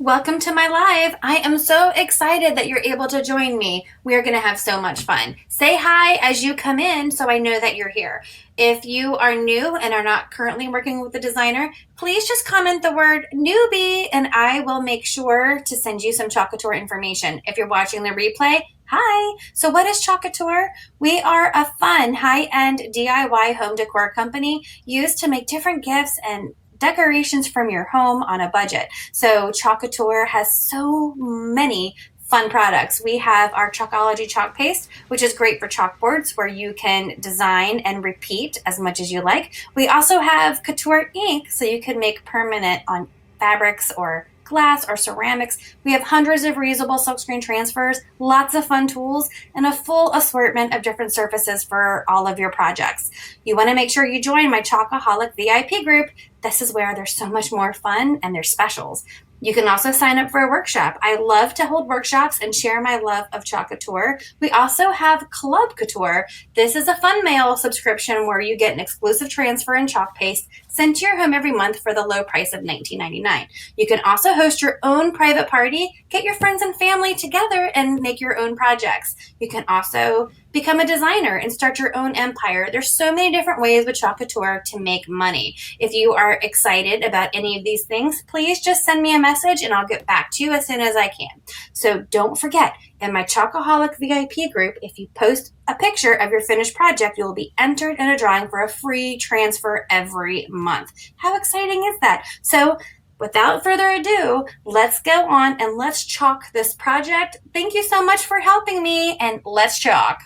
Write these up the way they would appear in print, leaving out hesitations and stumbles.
Welcome to my live. I am so excited that you're able to join me. We are going to have so much fun. Say hi as you come in so I know that you're here. If you are new and are not currently working with a designer, please just comment the word newbie and I will make sure to send you some Couture information. If you're watching the replay, hi. So what is Couture? We are a fun high-end DIY home decor company used to make different gifts and decorations from your home on a budget. So Couture has so many fun products. We have our Chalkology chalk paste, which is great for chalkboards where you can design and repeat as much as you like. We also have Couture ink, so you can make permanent on fabrics or glass or ceramics. We have hundreds of reusable silkscreen transfers, lots of fun tools, and a full assortment of different surfaces for all of your projects. You want to make sure you join my Chalkaholic VIP group. This is where there's so much more fun and there's specials. You can also sign up for a workshop. I love to hold workshops and share my love of Couture. We also have Club Couture. This is a fun mail subscription where you get an exclusive transfer and chalk paste sent to your home every month for the low price of $19.99. You can also host your own private party, get your friends and family together and make your own projects. You can also become a designer and start your own empire. There's so many different ways with Couture to make money. If you are excited about any of these things, please just send me a message and I'll get back to you as soon as I can. So don't forget, in my Chalkaholic VIP group, if you post a picture of your finished project, you will be entered in a drawing for a free transfer every month. How exciting is that? So without further ado, let's go on and let's chalk this project. Thank you so much for helping me, and let's chalk.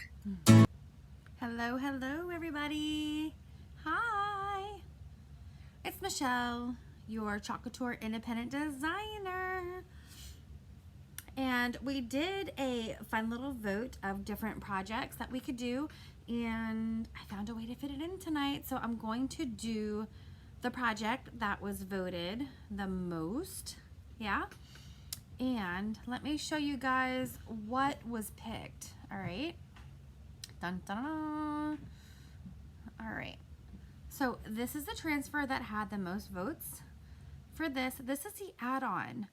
Hello, everybody. Hi. It's Michelle, your Couture independent designer. And we did a fun little vote of different projects that we could do, and I found a way to fit it in tonight. So I'm going to do the project that was voted the most. Yeah. And let me show you guys what was picked. All right. Dun, dun, dun. All right. So this is the transfer that had the most votes. For this is the add-on.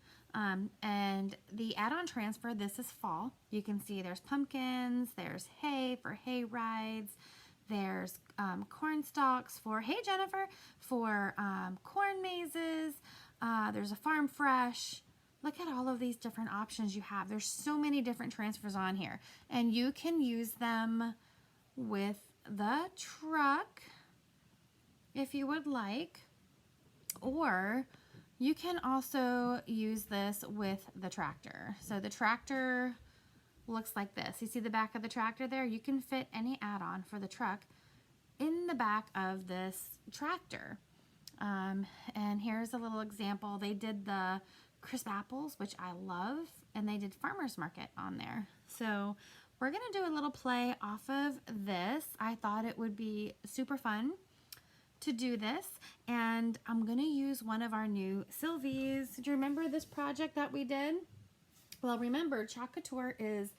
And the add-on transfer, this is fall. You can see there's pumpkins, there's hay for hay rides, there's corn stalks for, hey Jennifer, for corn mazes, there's a farm fresh. Look at all of these different options you have. There's so many different transfers on here, and you can use them with the truck if you would like, or you can also use this with the tractor. So the tractor looks like this. You see the back of the tractor there? You can fit any add-on for the truck in the back of this tractor. And here's a little example. They did the crisp apples, which I love, and they did farmer's market on there. So we're gonna do a little play off of this. I thought it would be super fun to do this, and I'm gonna use one of our new Sylvies. Do you remember this project that we did? Well, remember, Couture is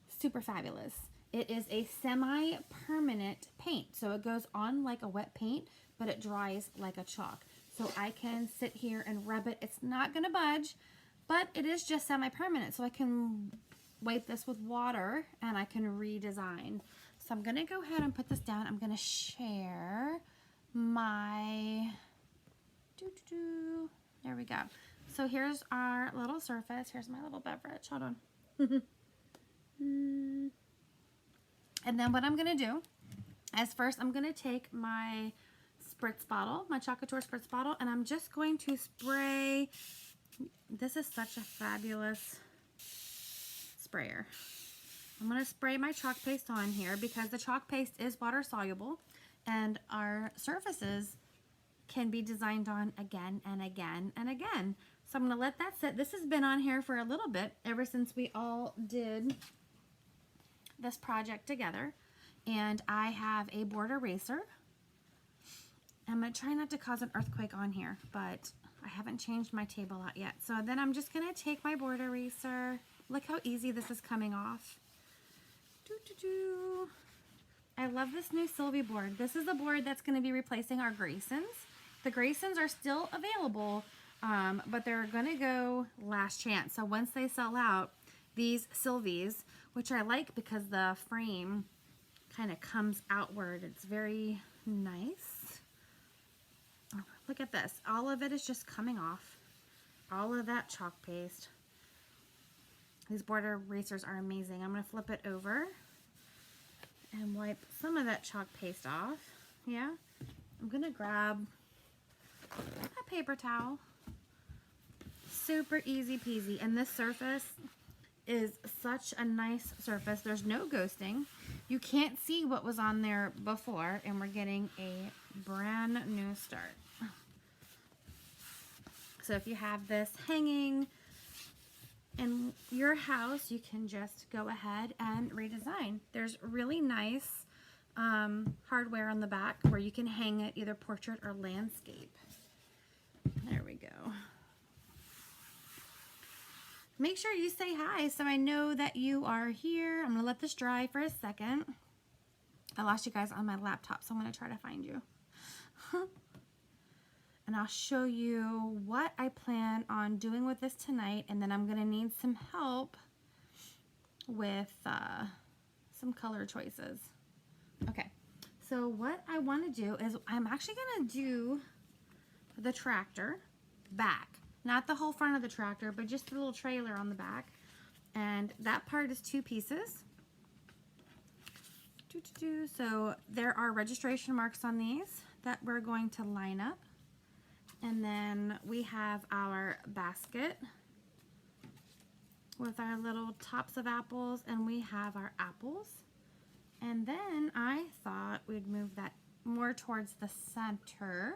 super fabulous. It is a semi-permanent paint, so it goes on like a wet paint, but it dries like a chalk. So I can sit here and rub it. It's not gonna budge, but it is just semi-permanent, so I can wipe this with water and I can redesign. So I'm gonna go ahead and put this down. I'm gonna share my, there we go. So here's our little surface. Here's my little beverage. Hold on. And then what I'm gonna do is first I'm gonna take my spritz bottle, my Couture spritz bottle, and I'm just going to spray. This is such a fabulous sprayer. I'm gonna spray my chalk paste on here because the chalk paste is water soluble, and our surfaces can be designed on again and again and again. So I'm gonna let that sit. This has been on here for a little bit, ever since we all did this project together. And I have a board eraser. I'm gonna try not to cause an earthquake on here, but I haven't changed my table out yet. So then I'm just gonna take my board eraser. Look how easy this is coming off. I love this new Sylvie board. This is the board that's going to be replacing our Graysons. The Graysons are still available, but they're gonna go last chance. So once they sell out, these Sylvies, which I like because the frame kind of comes outward, it's very nice. Oh, look at this. All of it is just coming off. All of that chalk paste. These border erasers are amazing. I'm going to flip it over and wipe some of that chalk paste off. Yeah. I'm going to grab a paper towel. Super easy peasy. And this surface is such a nice surface. There's no ghosting. You can't see what was on there before, and we're getting a brand new start. So if you have this hanging in your house, you can just go ahead and redesign. There's really nice hardware on the back where you can hang it either portrait or landscape. There we go. Make sure you say hi so I know that you are here. I'm gonna let this dry for a second. I lost you guys on my laptop, so I'm gonna try to find you. And I'll show you what I plan on doing with this tonight, and then I'm gonna need some help with some color choices. Okay, so what I wanna do is I'm actually gonna do the tractor back. Not the whole front of the tractor, but just the little trailer on the back. And that part is 2 pieces. So there are registration marks on these that we're going to line up. And then we have our basket with our little tops of apples, and we have our apples. And then I thought we'd move that more towards the center.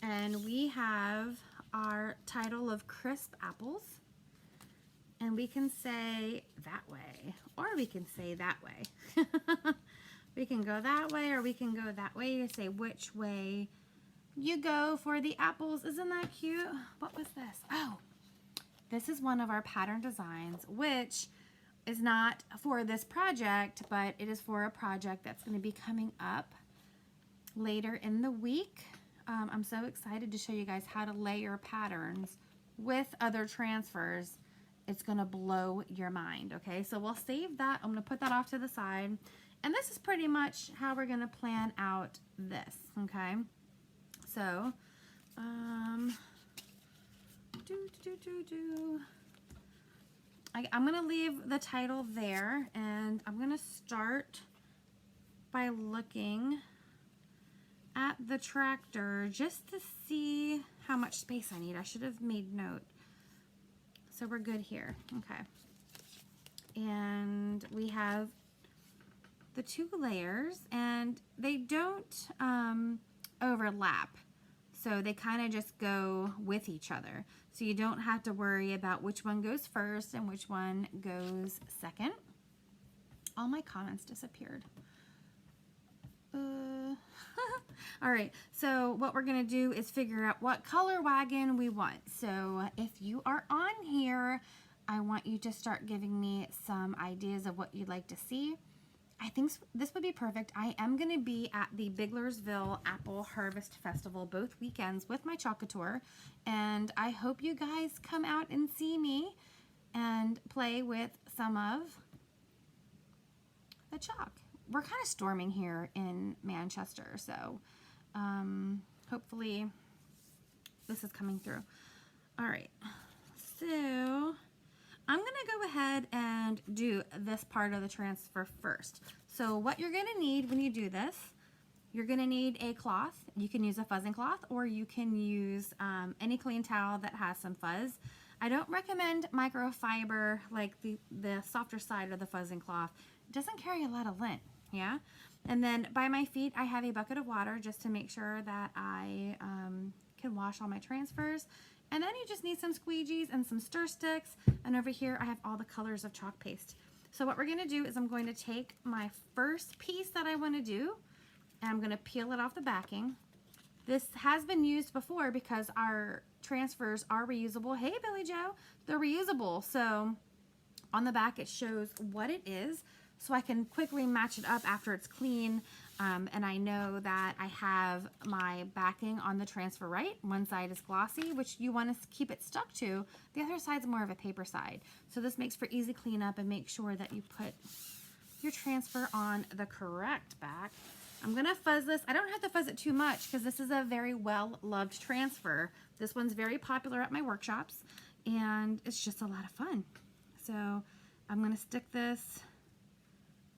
And we have our title of crisp apples. And we can say that way, or we can say that way. We can go that way, or we can go that way to say which way you go for the apples. Isn't that cute? What was this? Oh, this is one of our pattern designs, which is not for this project, but it is for a project that's going to be coming up later in the week. I'm so excited to show you guys how to layer patterns with other transfers. It's going to blow your mind. Okay, so we'll save that. I'm going to put that off to the side. And this is pretty much how we're going to plan out this. Okay, so I'm going to leave the title there, and I'm going to start by looking at the tractor just to see how much space I need. I should have made note. So we're good here. Okay. And we have the 2 layers, and they don't overlap. So they kind of just go with each other. So you don't have to worry about which one goes first and which one goes second. All my comments disappeared. All right, so what we're gonna do is figure out what color wagon we want. So if you are on here, I want you to start giving me some ideas of what you'd like to see. I think this would be perfect. I am gonna be at the Biglersville Apple Harvest Festival both weekends with my Couture, and I hope you guys come out and see me and play with some of the chalk. We're kind of storming here in Manchester, so hopefully this is coming through. All right, so I'm gonna go ahead and do this part of the transfer first. So what you're gonna need when you do this, you're gonna need a cloth. You can use a fuzzing cloth, or you can use any clean towel that has some fuzz. I don't recommend microfiber, like the softer side of the fuzzing cloth. It doesn't carry a lot of lint. Yeah, and then by my feet I have a bucket of water just to make sure that I can wash all my transfers. And then you just need some squeegees and some stir sticks, and over here I have all the colors of chalk paste. So what we're going to do is I'm going to take my first piece that I want to do, and I'm going to peel it off the backing. This has been used before because our transfers are reusable. Hey Billy Joe, they're reusable, so on the back it shows what it is, so I can quickly match it up after it's clean. And I know that I have my backing on the transfer right. One side is glossy, which you want to keep it stuck to. The other side's more of a paper side. So this makes for easy cleanup, and make sure that you put your transfer on the correct back. I'm gonna fuzz this. I don't have to fuzz it too much because this is a very well-loved transfer. This one's very popular at my workshops, and it's just a lot of fun. So I'm gonna stick this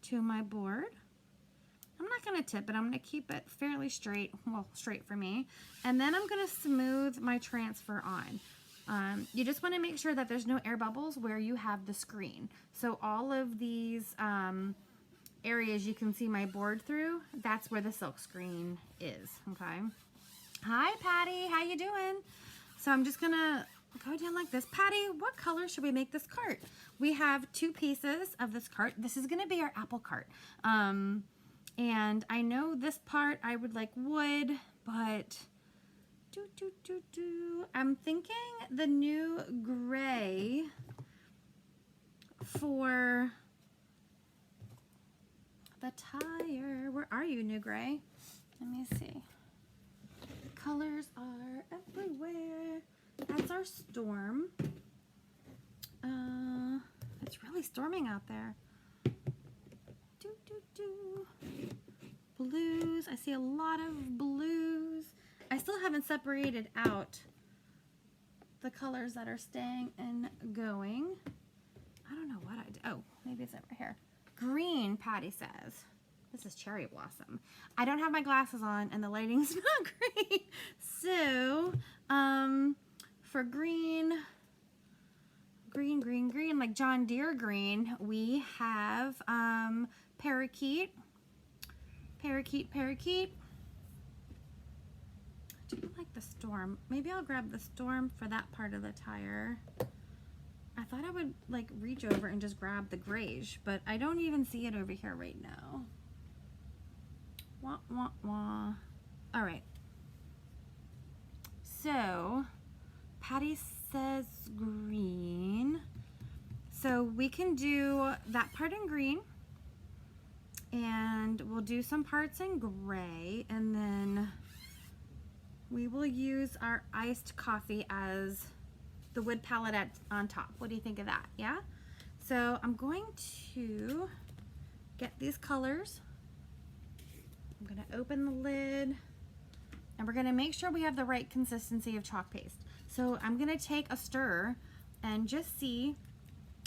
to my board. I'm not gonna tip it, I'm gonna keep it fairly straight, well, straight for me. And then I'm gonna smooth my transfer on. You just wanna make sure that there's no air bubbles where you have the screen. So all of these areas you can see my board through, that's where the silk screen is, okay? Hi, Patty, how you doing? So I'm just gonna go down like this. Patty, what color should we make this cart? We have 2 pieces of this cart. This is gonna be our apple cart. And I know this part I would like wood, but I'm thinking the new gray for the tire. Where are you, new gray? Let me see. Colors are everywhere. That's our storm. It's really storming out there. Blues. I see a lot of blues. I still haven't separated out the colors that are staying and going. I don't know what I did. Oh, maybe it's over here. Green, Patty says. This is cherry blossom. I don't have my glasses on and the lighting's not great. So, for green, like John Deere green, we have Parakeet. I do like the storm. Maybe I'll grab the storm for that part of the tire. I thought I would like reach over and just grab the grayish, but I don't even see it over here right now. Wah, wah, wah. All right. So, Patty says green. So we can do that part in green, and we'll do some parts in gray, and then we will use our iced coffee as the wood palette on top. What do you think of that? Yeah? So I'm going to get these colors. I'm gonna open the lid, and we're gonna make sure we have the right consistency of chalk paste. So I'm gonna take a stir and just see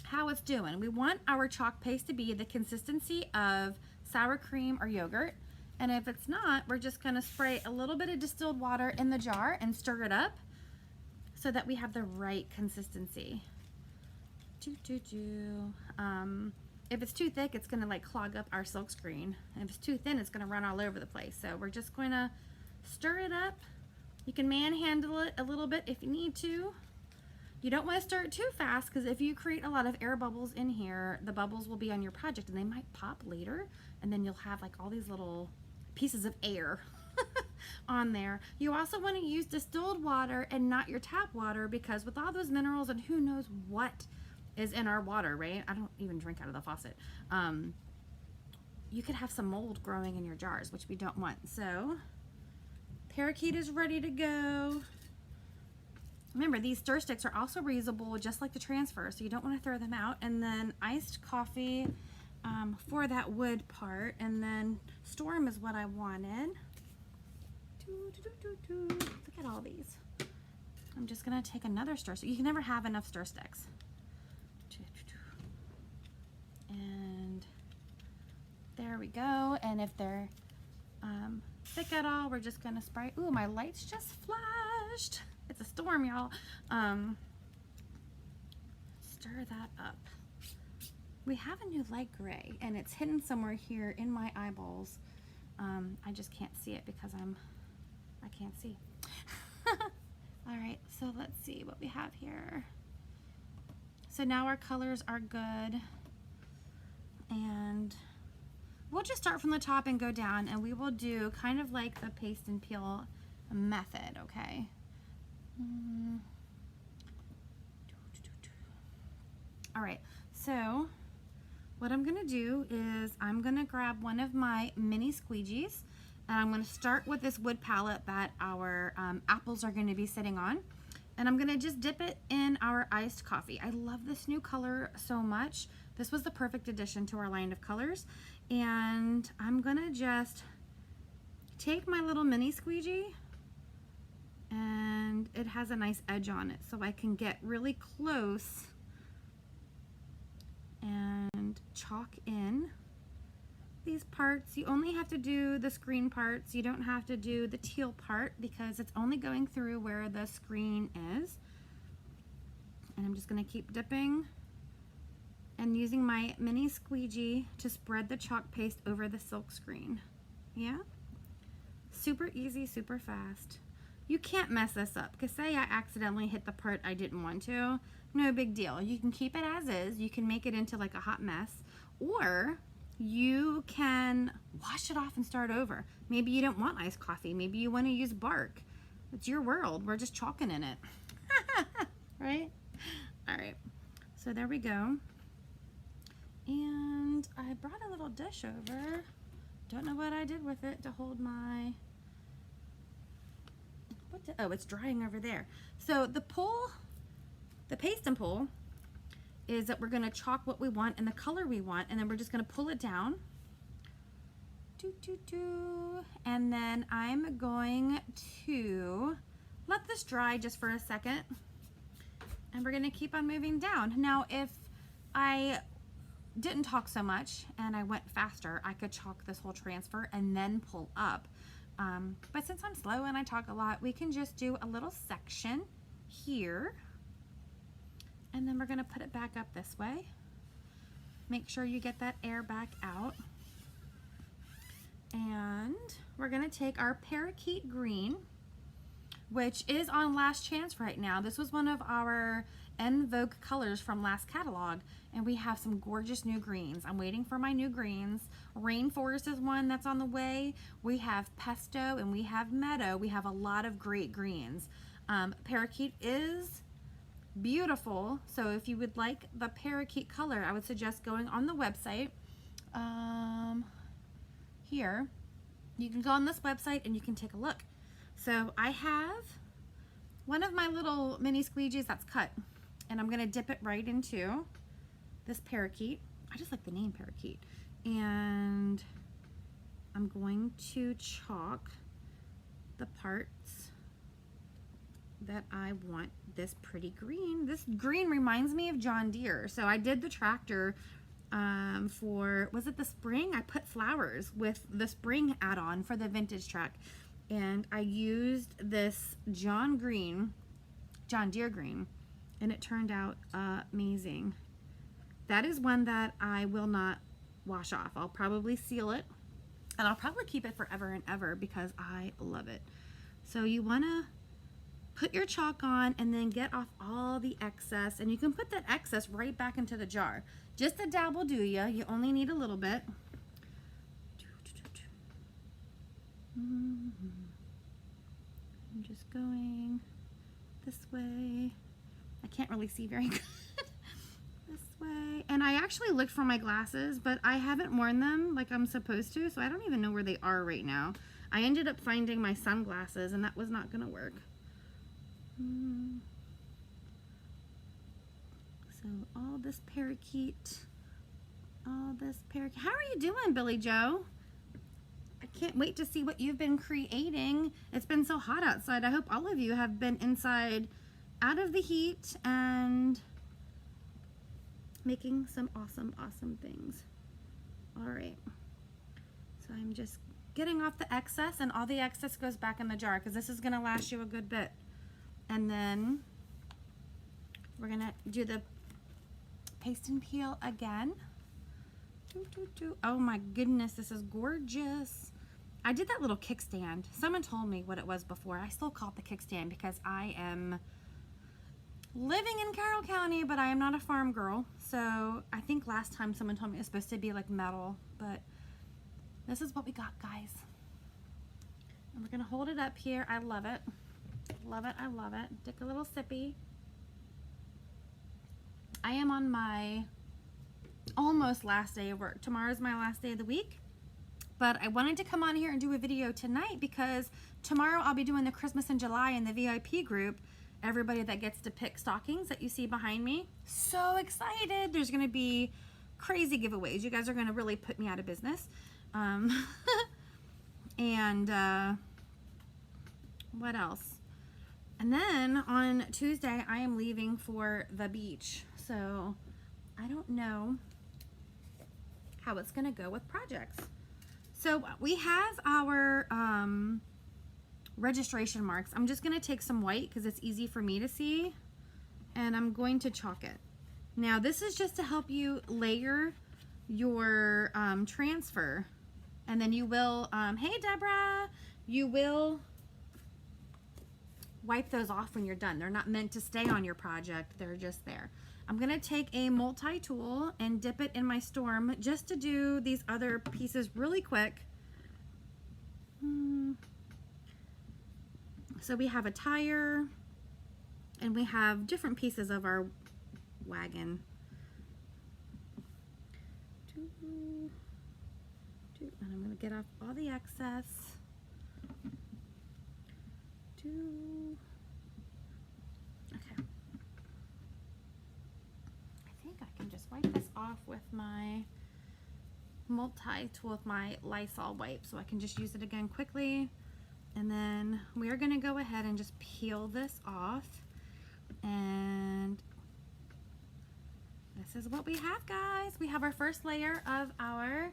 how it's doing. We want our chalk paste to be the consistency of sour cream or yogurt. And if it's not, we're just gonna spray a little bit of distilled water in the jar and stir it up so that we have the right consistency. If it's too thick, it's gonna like clog up our silk screen. And if it's too thin, it's gonna run all over the place. So we're just gonna stir it up. You can manhandle it a little bit if you need to. You don't want to stir it too fast, because if you create a lot of air bubbles in here, the bubbles will be on your project and they might pop later, and then you'll have like all these little pieces of air on there. You also want to use distilled water and not your tap water, because with all those minerals and who knows what is in our water, right? I don't even drink out of the faucet. You could have some mold growing in your jars, which we don't want. So Parakeet is ready to go. Remember, these stir sticks are also reusable, just like the transfer, so you don't want to throw them out. And then iced coffee for that wood part, and then storm is what I wanted. Look at all these. I'm just gonna take another stir stick. You can never have enough stir sticks. And there we go. And if they're thick at all, we're just gonna spray. Ooh, my lights just flashed. It's a storm, y'all. Stir that up. We have a new light gray, and it's hidden somewhere here in my eyeballs. I just can't see it because I can't see. All right, so let's see what we have here. So now our colors are good, and we'll just start from the top and go down, and we will do kind of like the paste and peel method, okay? All right, so what I'm gonna do is I'm gonna grab one of my mini squeegees, and I'm gonna start with this wood palette that our apples are gonna be sitting on. And I'm gonna just dip it in our iced coffee. I love this new color so much. This was the perfect addition to our line of colors. And I'm gonna just take my little mini squeegee, and it has a nice edge on it, so I can get really close and chalk in these parts. You only have to do the screen parts. You don't have to do the teal part because it's only going through where the screen is. And I'm just gonna keep dipping and using my mini squeegee to spread the chalk paste over the silk screen. Yeah, super easy, super fast. You can't mess this up, because say I accidentally hit the part I didn't want to, no big deal. You can keep it as is. You can make it into like a hot mess, or you can wash it off and start over. Maybe you don't want iced coffee. Maybe you want to use bark. It's your world. We're just chalking in it. Right? All right. So there we go. And I brought a little dish over. Don't know what I did with it to hold my... oh, it's drying over there. So the paste and pull is that we're going to chalk what we want and the color we want, and then we're just going to pull it down. And then I'm going to let this dry just for a second, and we're going to keep on moving down. Now, if I didn't talk so much and I went faster, I could chalk this whole transfer and then pull up. But since I'm slow and I talk a lot, we can just do a little section here, and then we're going to put it back up this way. Make sure you get that air back out. And we're going to take our Parakeet green, which is on last chance right now. This was one of our en vogue colors from last catalog, and we have some gorgeous new greens. I'm waiting for my new greens. Rainforest is one that's on the way. We have Pesto and we have Meadow. We have a lot of great greens. Parakeet is beautiful, so if you would like the Parakeet color, I would suggest going on the website. Here, you can go on this website and you can take a look. So I have one of my little mini squeegees that's cut, and I'm gonna dip it right into this Parakeet. I just like the name Parakeet. And I'm going to chalk the parts that I want this pretty green. This green reminds me of John Deere. So I did the tractor for, was it the spring? I put flowers with the spring add-on for the vintage truck, and I used this John Deere green, and it turned out amazing. That is one that I will not wash off. I'll probably seal it, and I'll probably keep it forever and ever because I love it. So you want to put your chalk on and then get off all the excess, and you can put that excess right back into the jar. Just a dab will do ya. You only need a little bit. I'm just going this way. I can't really see very good. This way. And I actually looked for my glasses, but I haven't worn them like I'm supposed to, so I don't even know where they are right now. I ended up finding my sunglasses, and that was not gonna work. So all this parakeet. How are you doing, Billy Joe? I can't wait to see what you've been creating. It's been so hot outside. I hope all of you have been inside out of the heat and making some awesome things. All right. So I'm just getting off the excess, and all the excess goes back in the jar because this is going to last you a good bit. And then we're going to do the paste and peel again. Oh my goodness, this is gorgeous. I did that little kickstand. Someone told me what it was before. I still call it the kickstand because I am living in Carroll County, but I am not a farm girl. So I think last time someone told me it was supposed to be like metal, but this is what we got, guys. And we're gonna hold it up here. I love it. Love it, I love it. Take a little sippy. I am on my almost last day of work. Tomorrow's my last day of the week. But I wanted to come on here and do a video tonight because tomorrow I'll be doing the Christmas in July in the VIP group. Everybody that gets to pick stockings that you see behind me. So excited. There's going to be crazy giveaways. You guys are going to really put me out of business. And what else? And then on Tuesday, I am leaving for the beach. So I don't know how it's going to go with projects. So we have our registration marks. I'm just going to take some white because it's easy for me to see. And I'm going to chalk it. Now this is just to help you layer your transfer. And then you will, hey Deborah, you will wipe those off when you're done. They're not meant to stay on your project. They're just there. I'm gonna take a multi-tool and dip it in my storm just to do these other pieces really quick. So we have a tire and we have different pieces of our wagon. And I'm gonna get off all the excess. Okay. I think I can just wipe this off with my multi-tool with my Lysol wipe, so I can just use it again quickly. And then we are gonna go ahead and just peel this off. And this is what we have, guys. We have our first layer of our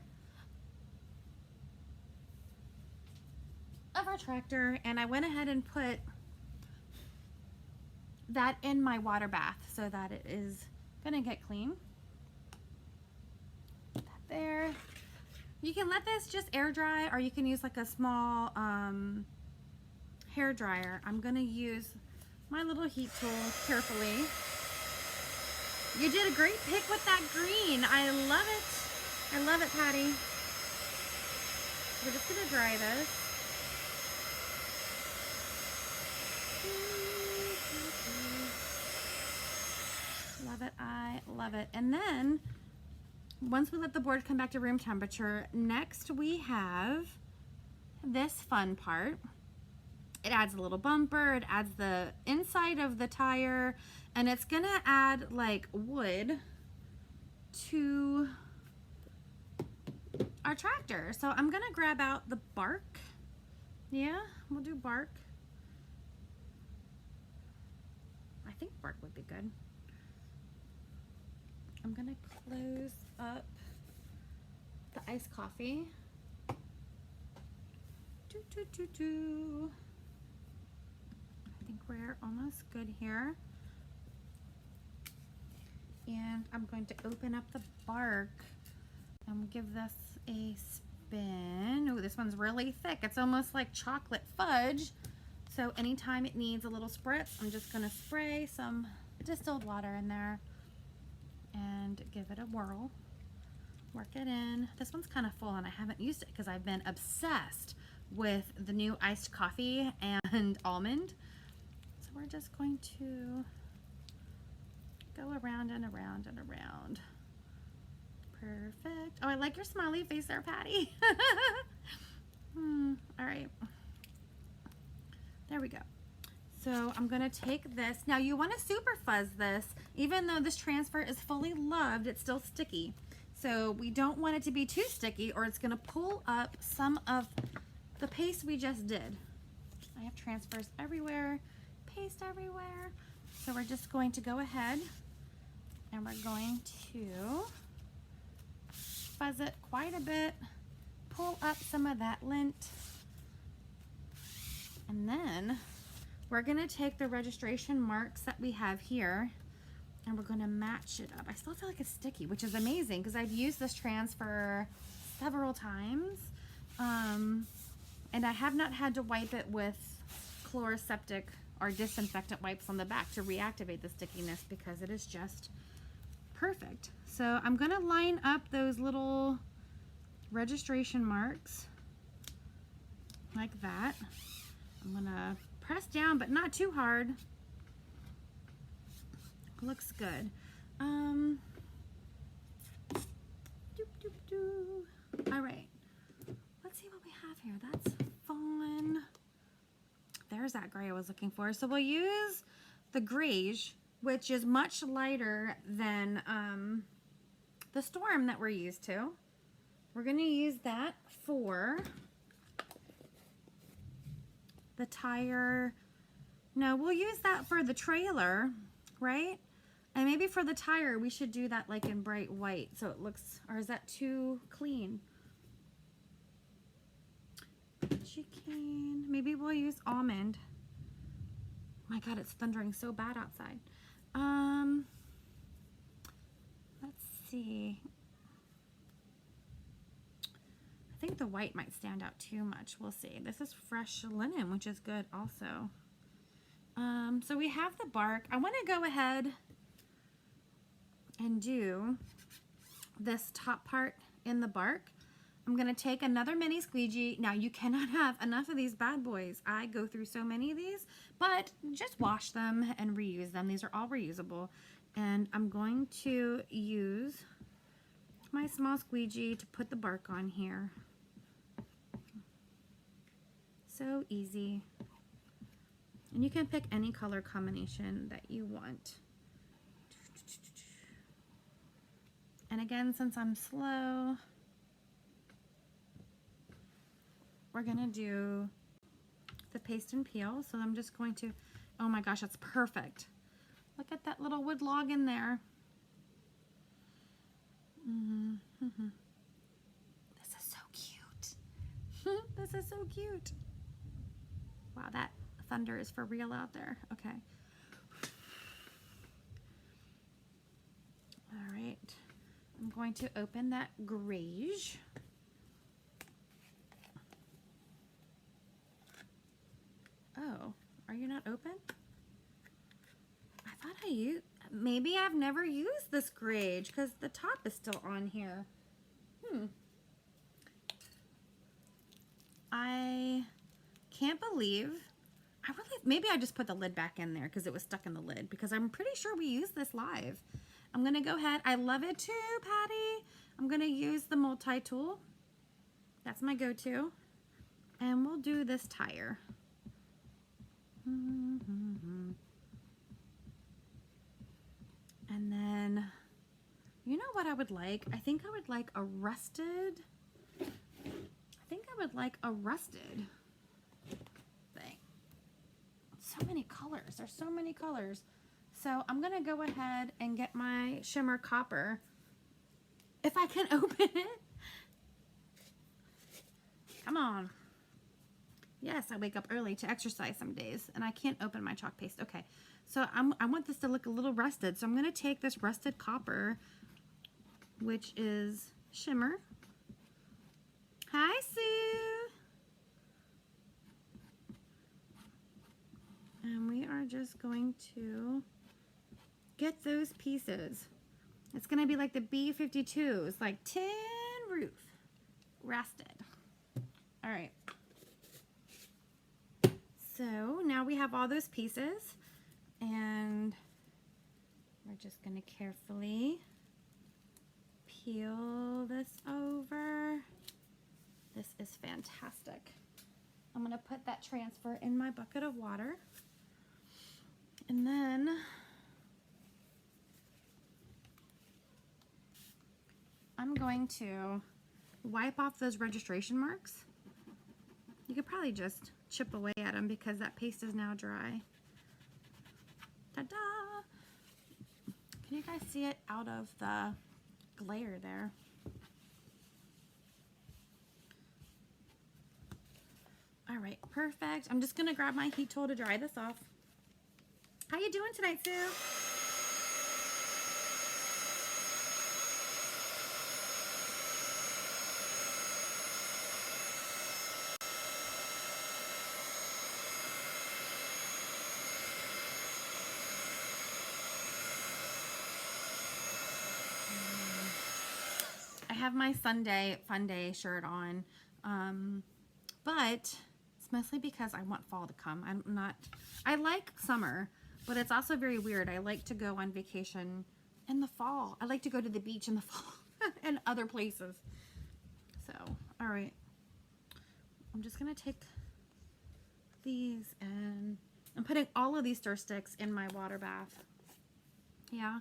tractor, and I went ahead and put that in my water bath so that it is gonna get clean. Put that there. You can let this just air dry, or you can use like a small hair dryer. I'm gonna use my little heat tool carefully. You did a great pick with that green. I love it. I love it, Patty. We're just gonna dry this. Love it, I love it. And then once we let the board come back to room temperature, next we have this fun part. It adds a little bumper, it adds the inside of the tire, and it's gonna add like wood to our tractor. So I'm gonna grab out the bark. Yeah, we'll do bark. I think bark would be good. I'm gonna close up the iced coffee. I think we're almost good here. And I'm going to open up the bark and give this a spin. Oh, this one's really thick. It's almost like chocolate fudge. So anytime it needs a little spritz, I'm just gonna spray some distilled water in there and give it a whirl. Work it in. This one's kind of full and I haven't used it because I've been obsessed with the new iced coffee and almond. So we're just going to go around and around and around. Perfect. Oh, I like your smiley face there, Patty. All right. There we go. So I'm gonna take this. Now you wanna super fuzz this. Even though this transfer is fully loved, it's still sticky. So we don't want it to be too sticky or it's gonna pull up some of the paste we just did. I have transfers everywhere, paste everywhere. So we're just going to go ahead and we're going to fuzz it quite a bit, pull up some of that lint, and then we're gonna take the registration marks that we have here and we're gonna match it up. I still feel like it's sticky, which is amazing because I've used this transfer several times. And I have not had to wipe it with chloroseptic or disinfectant wipes on the back to reactivate the stickiness because it is just perfect. So I'm gonna line up those little registration marks like that. I'm gonna press down, but not too hard. Looks good. All right, let's see what we have here. That's fun. There's that gray I was looking for. So we'll use the greige, which is much lighter than the Storm that we're used to. We're going to use that for the tire. No, we'll use that for the trailer, right? And maybe for the tire, we should do that like in bright white so it looks, or is that too clean? Chicken. Maybe we'll use almond. My God, it's thundering so bad outside. Let's see. I think the white might stand out too much. We'll see. This is fresh linen, which is good also. So we have the bark. I want to go ahead and do this top part in the bark. I'm going to take another mini squeegee. Now, you cannot have enough of these bad boys. I go through so many of these, but just wash them and reuse them. These are all reusable. And I'm going to use my small squeegee to put the bark on here. So easy. And you can pick any color combination that you want. And again, since I'm slow, we're gonna do the paste and peel. So I'm just going to, oh my gosh, that's perfect. Look at that little wood log in there. This is so cute. This is so cute. Wow, that thunder is for real out there. Okay. All right. I'm going to open that greige. Oh, are you not open? I thought I used, maybe I've never used this greige because the top is still on here. I can't believe, maybe I just put the lid back in there because it was stuck in the lid, because I'm pretty sure we used this live. I'm gonna go ahead, I love it too, Patty. I'm gonna use the multi-tool. That's my go-to. And we'll do this tire. And then, you know what I would like? I think I would like a rusted thing. So many colors. There's so many colors. So I'm going to go ahead and get my shimmer copper. If I can open it. Come on. Yes, I wake up early to exercise some days, and I can't open my chalk paste. Okay, so I want this to look a little rusted, so I'm going to take this rusted copper, which is shimmer. Hi, Sue! And we are just going to get those pieces. It's going to be like the B-52s, like tin roof, rusted. All right. So now we have all those pieces, and we're just going to carefully peel this over. This is fantastic. I'm going to put that transfer in my bucket of water, and then I'm going to wipe off those registration marks. You could probably just chip away at them because that paste is now dry. Ta-da! Can you guys see it out of the glare there? All right, perfect. I'm just gonna grab my heat tool to dry this off. How you doing tonight, Sue? I have my Sunday Fun Day shirt on, but it's mostly because I want fall to come. I like summer, but it's also very weird. I like to go on vacation in the fall. I like to go to the beach in the fall. and other places. So, all right. I'm just going to take these and I'm putting all of these stir sticks in my water bath. Yeah.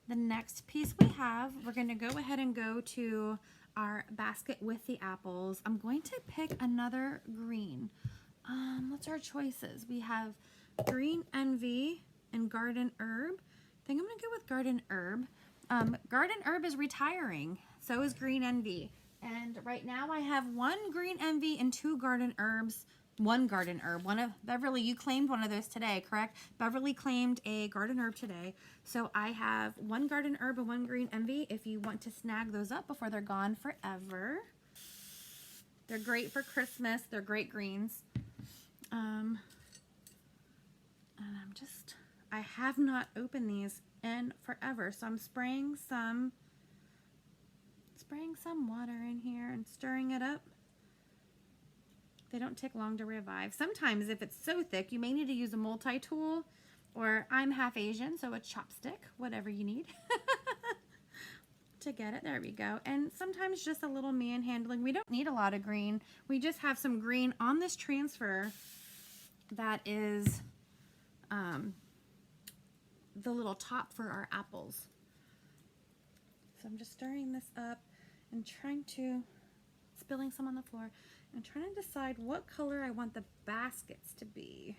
The next piece we have, we're going to go ahead and go to our basket with the apples. I'm going to pick another green. What's our choices? We have Green Envy and Garden Herb. I think I'm going to go with Garden Herb. Garden Herb is retiring. So is Green Envy. And right now I have one Green Envy and two Garden Herbs. One Garden Herb. One of Beverly, you claimed one of those today, correct? Beverly claimed a Garden Herb today. So I have one Garden Herb and one Green Envy if you want to snag those up before they're gone forever. They're great for Christmas. They're great greens. And I have not opened these in forever. So I'm spraying some water in here and stirring it up. They don't take long to revive. Sometimes if it's so thick, you may need to use a multi-tool, or I'm half Asian, so a chopstick, whatever you need to get it. There we go. And sometimes just a little manhandling. We don't need a lot of green. We just have some green on this transfer that is the little top for our apples. So I'm just stirring this up and spilling some on the floor and trying to decide what color I want the baskets to be.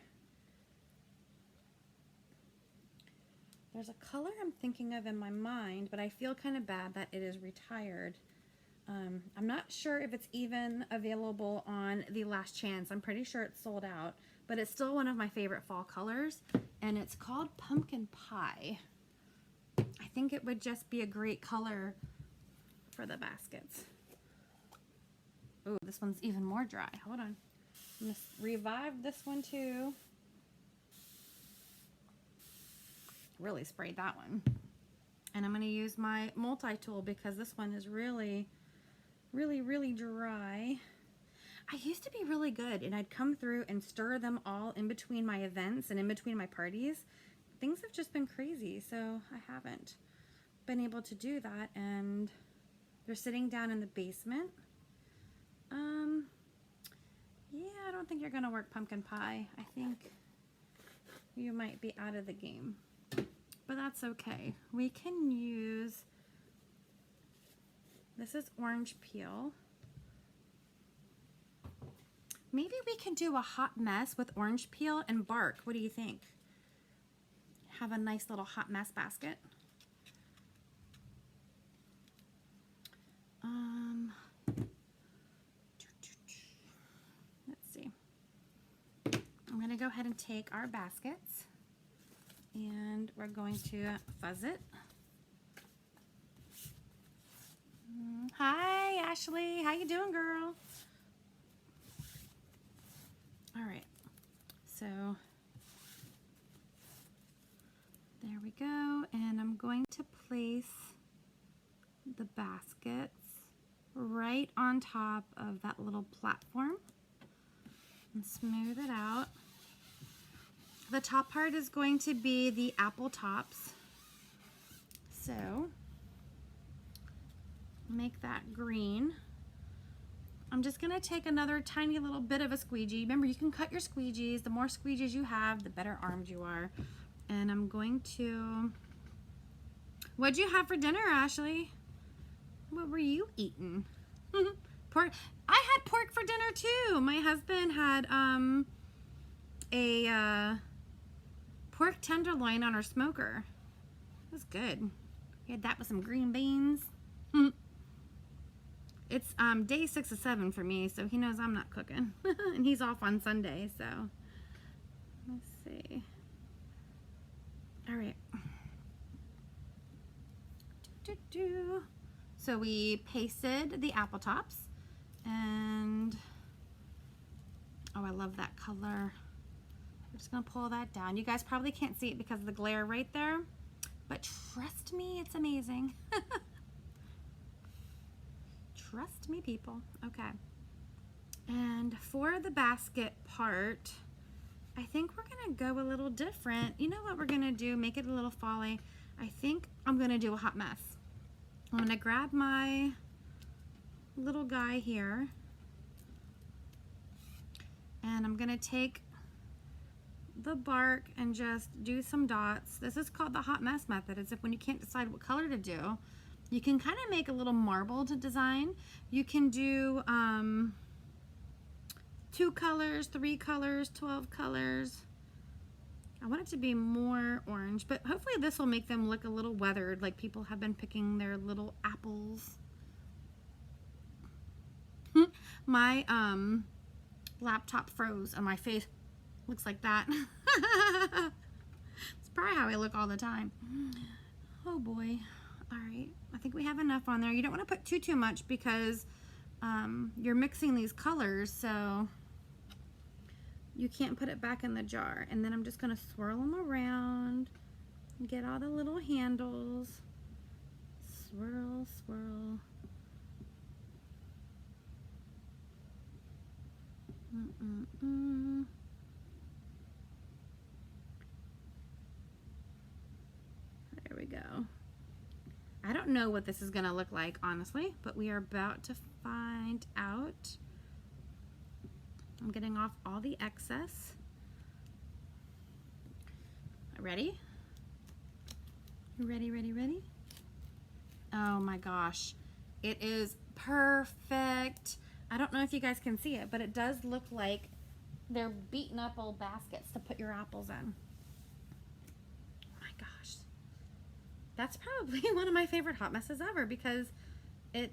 There's a color I'm thinking of in my mind, but I feel kind of bad that it is retired. I'm not sure if it's even available on the Last Chance. I'm pretty sure it's sold out, but it's still one of my favorite fall colors, and it's called Pumpkin Pie. I think it would just be a great color for the baskets. Oh, this one's even more dry. Hold on. I'm going to revive this one too. Really sprayed that one. And I'm going to use my multi-tool because this one is really dry. I used to be really good, and I'd come through and stir them all in between my events and in between my parties. Things have just been crazy, so I haven't been able to do that, and they're sitting down in the basement. Yeah, I don't think you're gonna work, Pumpkin Pie. I think you might be out of the game, but that's okay. We can use, this is orange peel. Maybe we can do a hot mess with orange peel and bark. What do you think? Have a nice little hot mess basket. Let's see. I'm going to go ahead and take our baskets and we're going to fuzz it. Hi, Ashley. How you doing, girl? All right. So there we go. And I'm going to place the baskets right on top of that little platform and smooth it out. The top part is going to be the apple tops. So make that green. I'm just going to take another tiny little bit of a squeegee. Remember, you can cut your squeegees. The more squeegees you have, the better armed you are. And I'm going to... What'd you have for dinner, Ashley? What were you eating? Pork. I had pork for dinner too. My husband had a pork tenderloin on our smoker. It was good. He had that with some green beans. It's day 6 of 7 for me, so he knows I'm not cooking. And he's off on Sunday, so let's see. All right. So we pasted the apple tops, and oh, I love that color. I'm just gonna pull that down. You guys probably can't see it because of the glare right there, but trust me, it's amazing. Trust me, people. Okay. And for the basket part, I think we're gonna go a little different. You know what we're gonna do? Make it a little folly. I think I'm going to do a hot mess. I'm going to grab my little guy here, and I'm going to take the bark and just do some dots. This is called the hot mess method. It's if when you can't decide what color to do, you can kind of make a little marbled design. You can do 2 colors, 3 colors, 12 colors. I want it to be more orange, but hopefully this will make them look a little weathered, like people have been picking their little apples. My laptop froze and my face looks like that. It's probably how I look all the time. Oh boy. All right, I think we have enough on there. You don't want to put too much because you're mixing these colors, so you can't put it back in the jar. And then I'm just going to swirl them around and get all the little handles. Swirl, swirl. There we go. I don't know what this is going to look like, honestly, but we are about to find out. I'm getting off all the excess. Ready? Ready, ready, ready? Oh my gosh. It is perfect. I don't know if you guys can see it, but it does look like they're beaten up old baskets to put your apples in. Oh my gosh. That's probably one of my favorite hot messes ever because it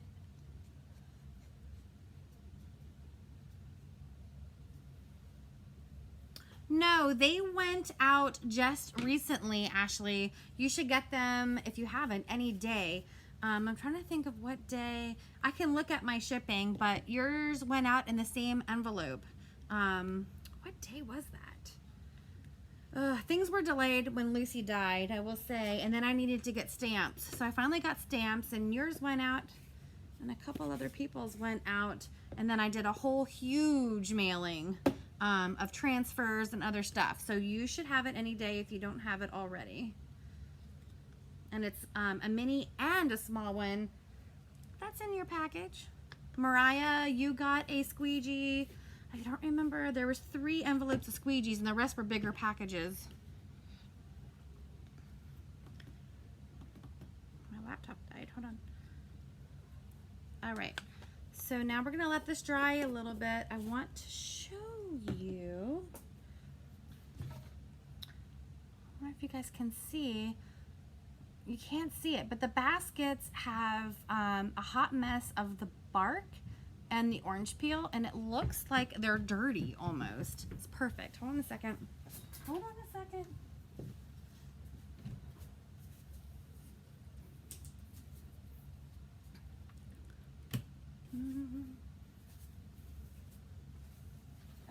No, they went out just recently, Ashley. You should get them if you haven't any day. I'm trying to think of what day. I can look at my shipping, but yours went out in the same envelope. What day was that? Things were delayed when Lucy died, I will say, and then I needed to get stamps. So I finally got stamps, and yours went out, and a couple other people's went out, and then I did a whole huge mailing of transfers and other stuff. So you should have it any day if you don't have it already. And it's a mini and a small one. That's in your package. Mariah, you got a squeegee. I don't remember. There was 3 envelopes of squeegees and the rest were bigger packages. My laptop died. Hold on. All right. So now we're going to let this dry a little bit. I want to show you. I don't know if you guys can see. You can't see it, but the baskets have a hot mess of the bark and the orange peel, and it looks like they're dirty almost. It's perfect. Hold on a second. Hold on a second.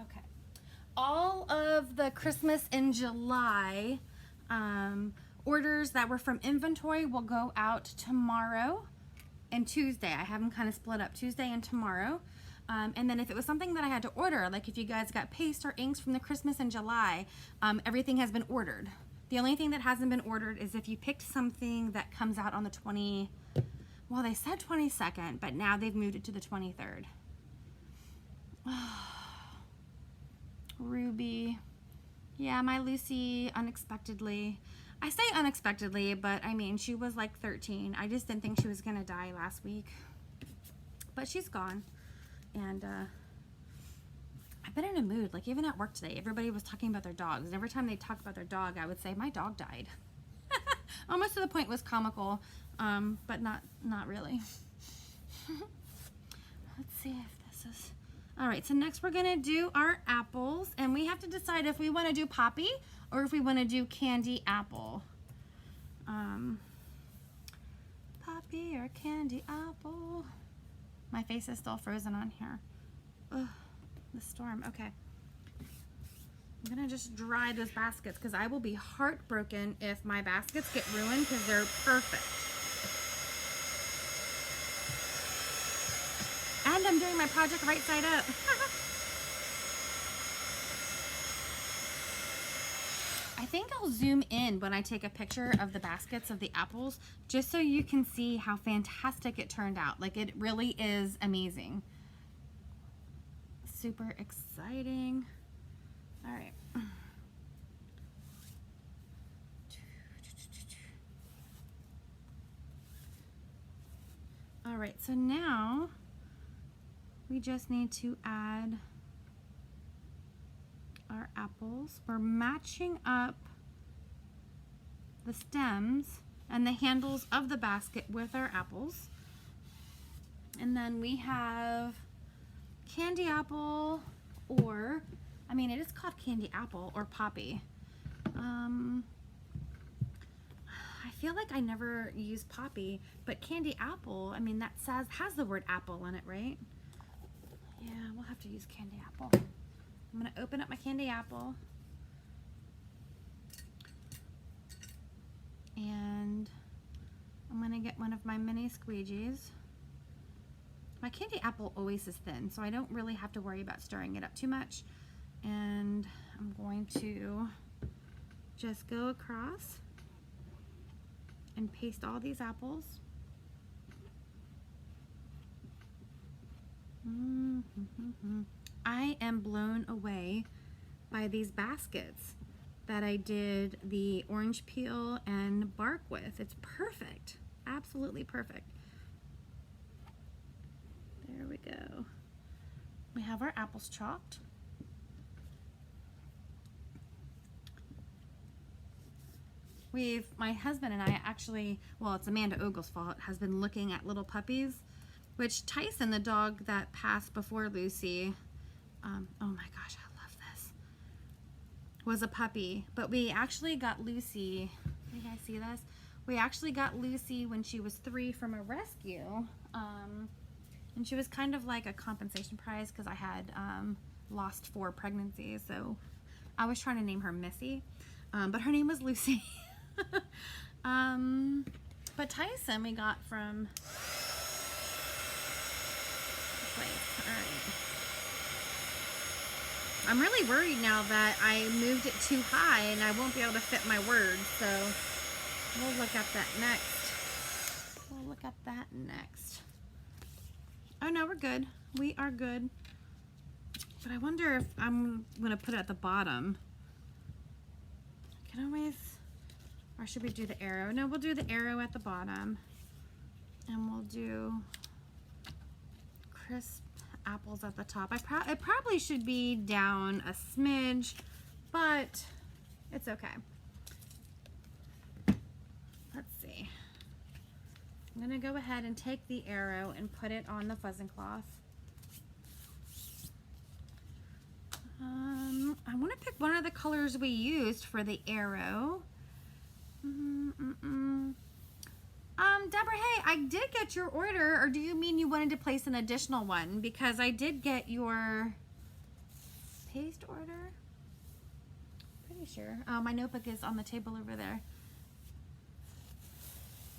Okay. All of the Christmas in July orders that were from inventory will go out tomorrow and Tuesday. I have them kind of split up, Tuesday and tomorrow. And then if it was something that I had to order, like if you guys got paste or inks from the Christmas in July, everything has been ordered. The only thing that hasn't been ordered is if you picked something that comes out on the well, they said 22nd, but now they've moved it to the 23rd. Ruby. Yeah, my Lucy unexpectedly. I say unexpectedly, but I mean, she was like 13. I just didn't think she was going to die last week. But she's gone. And I've been in a mood. Like even at work today, everybody was talking about their dogs. And every time they talk about their dog, I would say, my dog died. Almost to the point it was comical, but not really. Let's see if this is... All right, so next we're going to do our apples. And we have to decide if we want to do poppy or if we want to do candy apple. Poppy or candy apple. My face is still frozen on here. Ugh, the storm. Okay. I'm going to just dry those baskets because I will be heartbroken if my baskets get ruined because they're perfect. And I'm doing my project right side up. I I think I'll zoom in when I take a picture of the baskets of the apples, just so you can see how fantastic it turned out. Like, it really is amazing. Super exciting. All right. All right, so now we just need to add our apples. We're matching up the stems and the handles of the basket with our apples. And then we have candy apple, or, I mean, it is called candy apple or poppy. I feel like I never use poppy, but candy apple, I mean, that has the word apple in it, right? Yeah, we'll have to use candy apple. I'm gonna open up my candy apple. And I'm gonna get one of my mini squeegees. My candy apple always is thin, so I don't really have to worry about stirring it up too much. And I'm going to just go across and paste all these apples. I am blown away by these baskets that I did the orange peel and bark with. It's perfect, absolutely perfect. There we go. We have our apples chopped. My husband and I actually, well, it's Amanda Ogle's fault, has been looking at little puppies, which Tyson, the dog that passed before Lucy, oh my gosh, I love this, was a puppy. But we actually got Lucy, you guys see this? We actually got Lucy when she was 3 from a rescue. And she was kind of like a compensation prize because I had lost 4 pregnancies. So I was trying to name her Missy, but her name was Lucy. But Tyson we got from this place. All right. I'm really worried now that I moved it too high and I won't be able to fit my words. So we'll look at that next. We'll look at that next. Oh no, we're good. We are good. But I wonder if I'm gonna put it at the bottom. I can always, or should we do the arrow? No, we'll do the arrow at the bottom. And we'll do crisp apples at the top. It probably should be down a smidge, but it's okay. Let's see. I'm gonna go ahead and take the arrow and put it on the fuzzing cloth. I want to pick one of the colors we used for the arrow. Deborah, hey, I did get your order, or do you mean you wanted to place an additional one? Because I did get your paste order. Pretty sure. Oh, my notebook is on the table over there.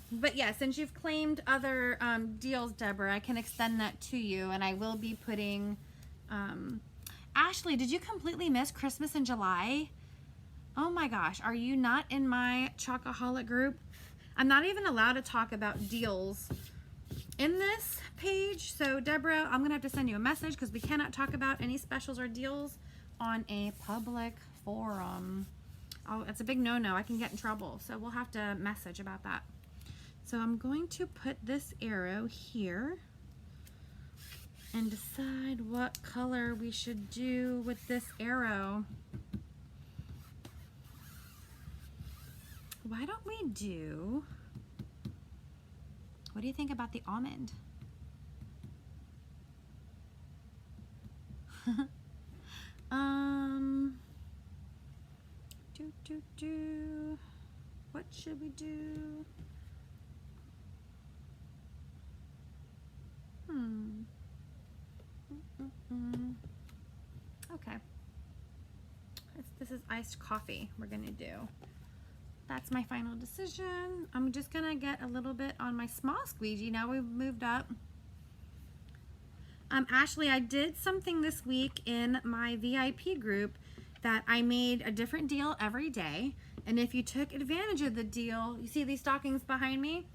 But yeah, since you've claimed other deals, Deborah, I can extend that to you, and I will be putting... Ashley, did you completely miss Christmas in July? Oh my gosh, are you not in my Chocoholic group? I'm not even allowed to talk about deals in this page. So Deborah, I'm gonna have to send you a message because we cannot talk about any specials or deals on a public forum. Oh, it's a big no-no. I can get in trouble. So we'll have to message about that. So I'm going to put this arrow here and decide what color we should do with this arrow. Why don't we do, what do you think about the almond? What should we do? Okay. This is iced coffee we're gonna do. That's my final decision. I'm just gonna get a little bit on my small squeegee. Now we've moved up. Ashley, I did something this week in my VIP group, that I made a different deal every day. And if you took advantage of the deal, you see these stockings behind me?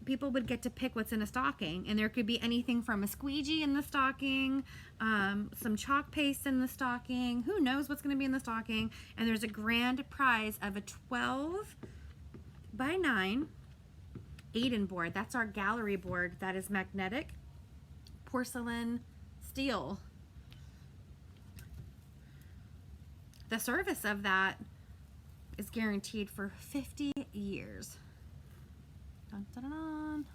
People would get to pick what's in a stocking. And there could be anything from a squeegee in the stocking, some chalk paste in the stocking. Who knows what's going to be in the stocking? And there's a grand prize of a 12 by 9 Aiden board. That's our gallery board that is magnetic porcelain steel. The service of that is guaranteed for 50 years. Dun, dun, dun,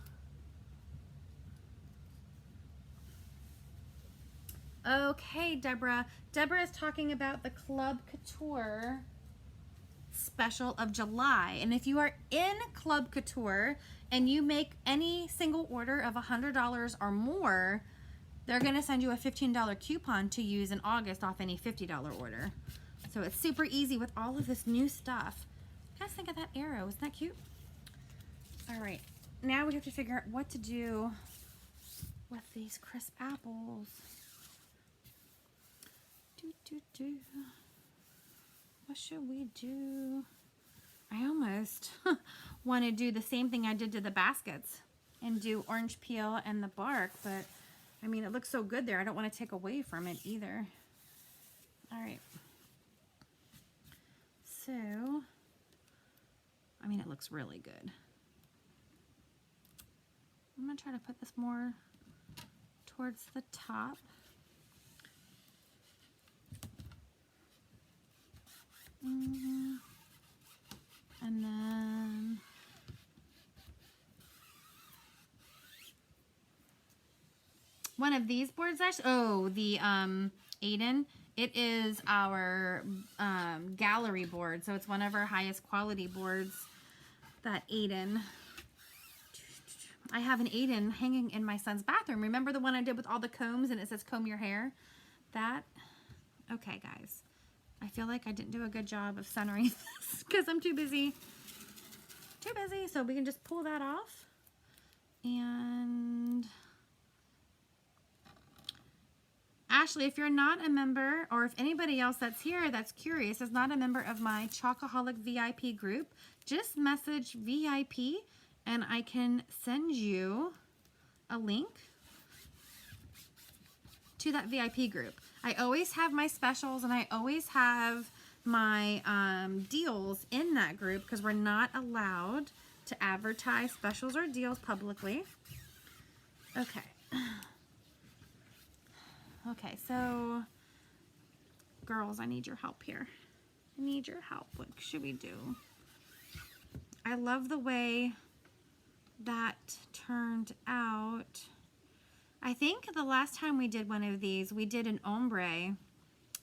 dun. Okay, Deborah. Deborah is talking about the Club Couture special of July. And if you are in Club Couture and you make any single order of $100 or more, they're going to send you a $15 coupon to use in August off any $50 order. So it's super easy with all of this new stuff. You guys think of that arrow? Isn't that cute? All right. Now we have to figure out what to do with these crisp apples. What should we do? I almost want to do the same thing I did to the baskets and do orange peel and the bark, but I mean, it looks so good there. I don't want to take away from it either. All right. So, I mean, it looks really good. I'm going to try to put this more towards the top. And then one of these boards, actually, the Aiden, it is our gallery board, so it's one of our highest quality boards, that Aiden. I have an Aiden hanging in my son's bathroom. Remember the one I did with all the combs and it says comb your hair? That? Okay, guys. I feel like I didn't do a good job of centering this because I'm too busy. Too busy. So we can just pull that off. And Ashley, if you're not a member, or if anybody else that's here that's curious is not a member of my Chocoholic VIP group, just message VIP and I can send you a link to that VIP group. I always have my specials and I always have my deals in that group because we're not allowed to advertise specials or deals publicly. Okay. Okay, so girls, I need your help here. I need your help. What should we do? I love the way that turned out. I think the last time we did one of these, we did an ombre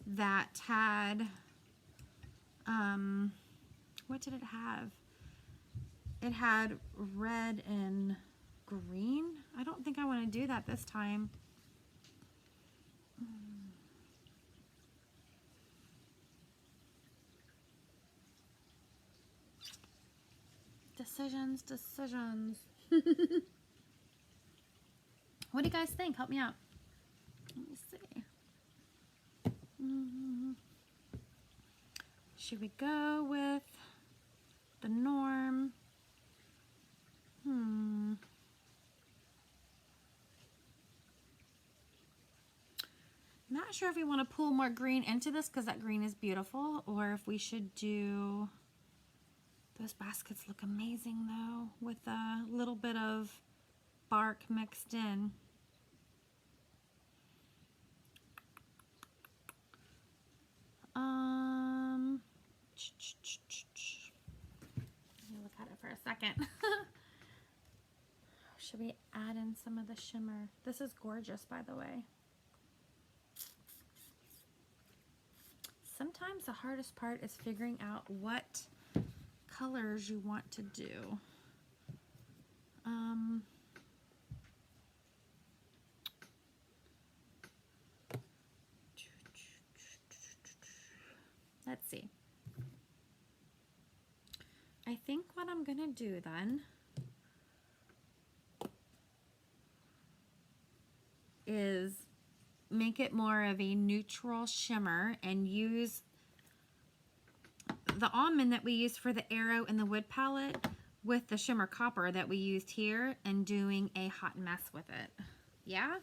that had, what did it have? It had red and green. I don't think I want to do that this time. Decisions. What do you guys think? Help me out. Let me see. Should we go with the norm? Not sure if we want to pull more green into this because that green is beautiful, or if we should do... Those baskets look amazing though, with a little bit of bark mixed in. Let me look at it for a second. Should we add in some of the shimmer? This is gorgeous, by the way. Sometimes the hardest part is figuring out what colors you want to do. Let's see. I think what I'm gonna do then is make it more of a neutral shimmer and use the almond that we used for the arrow and the wood palette with the shimmer copper that we used here and doing a hot mess with it. Yeah?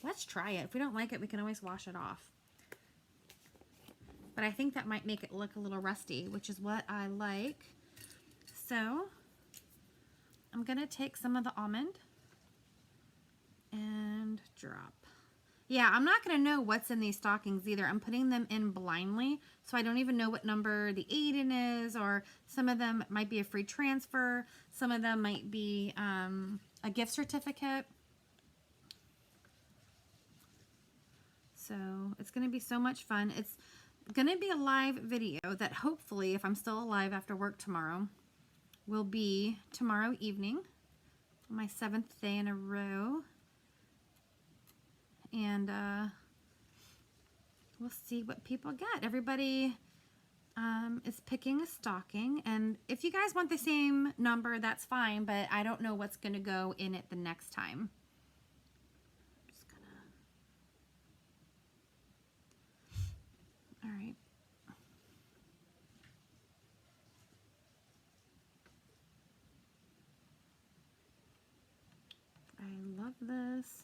Let's try it. If we don't like it, we can always wash it off. But I think that might make it look a little rusty, which is what I like. So I'm going to take some of the almond and drop. Yeah, I'm not going to know what's in these stockings either. I'm putting them in blindly, so I don't even know what number the aid in is, or some of them might be a free transfer. Some of them might be a gift certificate. So it's going to be so much fun. It's going to be a live video that hopefully, if I'm still alive after work tomorrow, will be tomorrow evening, my 7th day in a row. And we'll see what people get. Everybody is picking a stocking, and if you guys want the same number, that's fine, but I don't know what's going to go in it the next time. I'm just gonna... All right. I love this.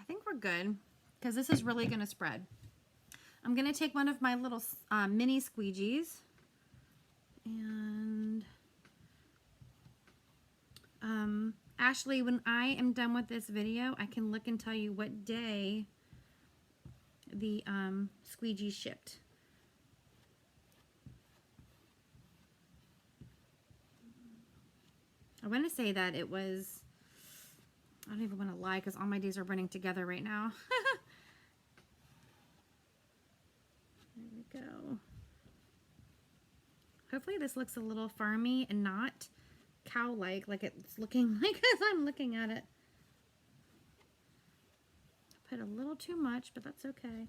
I think we're good, because this is really going to spread. I'm going to take one of my little mini squeegees, and Ashley, when I am done with this video, I can look and tell you what day the squeegee shipped. I want to say that it was, I don't even want to lie because all my days are running together right now. There we go. Hopefully this looks a little farmy and not cow-like, like it's looking like as I'm looking at it. I put a little too much, but that's okay.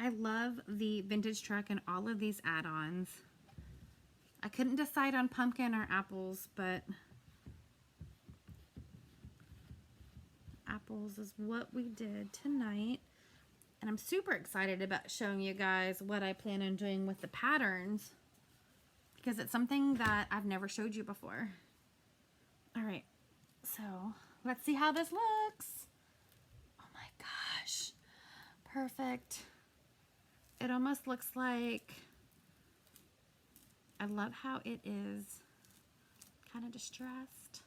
I love the vintage truck and all of these add-ons. I couldn't decide on pumpkin or apples, but apples is what we did tonight. And I'm super excited about showing you guys what I plan on doing with the patterns, because it's something that I've never showed you before. All right, so let's see how this looks. Oh my gosh, perfect. It almost looks like, I love how it is kind of distressed.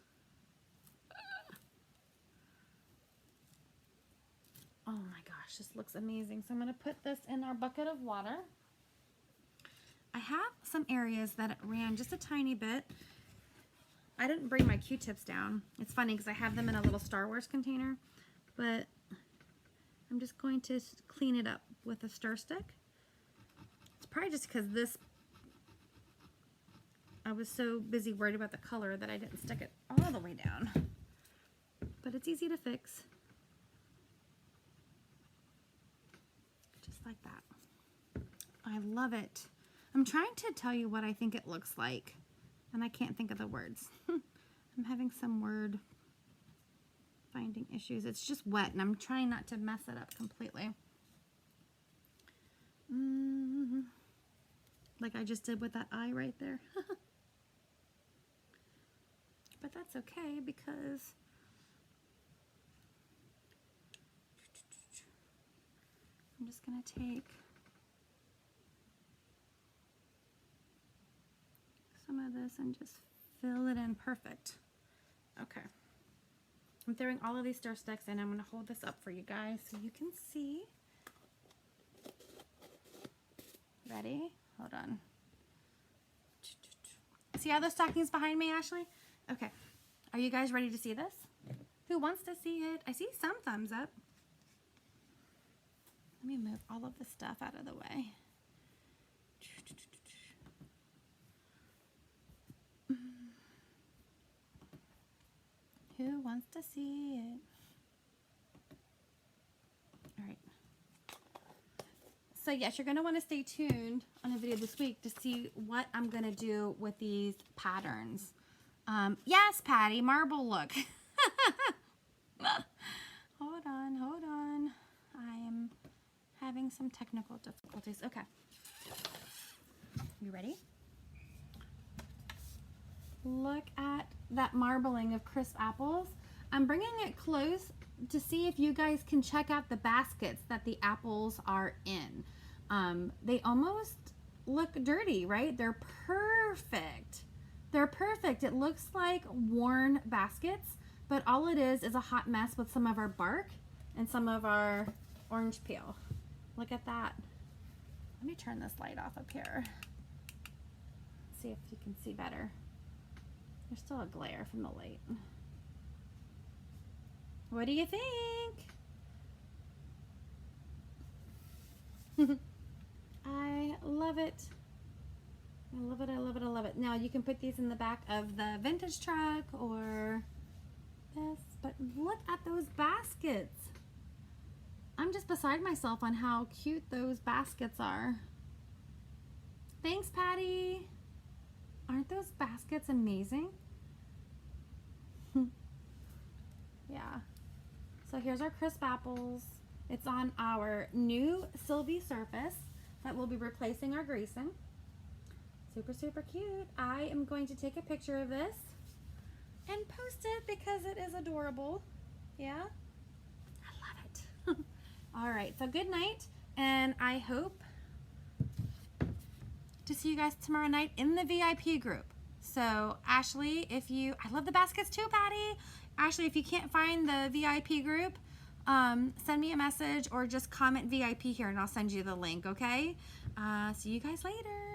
Oh my gosh, this looks amazing. So I'm going to put this in our bucket of water. I have some areas that ran just a tiny bit. I didn't bring my Q-tips down. It's funny because I have them in a little Star Wars container, but I'm just going to clean it up with a stir stick. It's probably just because this, I was so busy worried about the color that I didn't stick it all the way down. But it's easy to fix. Just like that. I love it. I'm trying to tell you what I think it looks like, and I can't think of the words. I'm having some word finding issues. It's just wet, and I'm trying not to mess it up completely. Like I just did with that eye right there. But that's okay because I'm just going to take some of this and just fill it in perfect. Okay. I'm throwing all of these stir sticks in. I'm going to hold this up for you guys so you can see. Ready? Hold on. See how those stockings behind me, Ashley? Okay. Are you guys ready to see this? Who wants to see it? I see some thumbs up. Let me move all of the stuff out of the way. Who wants to see it? All right. So yes, you're going to want to stay tuned on a video this week to see what I'm going to do with these patterns. Yes, Patty, marble look. Hold on, hold on. I am having some technical difficulties. Okay. You ready? Look at that marbling of crisp apples. I'm bringing it close to see if you guys can check out the baskets that the apples are in. They almost look dirty, right? They're perfect. They're perfect. It looks like worn baskets, but all it is a hot mess with some of our bark and some of our orange peel. Look at that. Let me turn this light off up here. See if you can see better. There's still a glare from the light. What do you think? I love it. I love it, I love it, I love it. Now you can put these in the back of the vintage truck or this, but look at those baskets. I'm just beside myself on how cute those baskets are. Thanks, Patty. Aren't those baskets amazing? Yeah. So here's our crisp apples. It's on our new Sylvie surface that we'll be replacing our greasing. Super, super cute. I am going to take a picture of this and post it because it is adorable. Yeah? I love it. All right, so good night, and I hope to see you guys tomorrow night in the VIP group. So Ashley, I love the baskets too, Patty. Ashley, if you can't find the VIP group, send me a message or just comment VIP here and I'll send you the link, okay? See you guys later.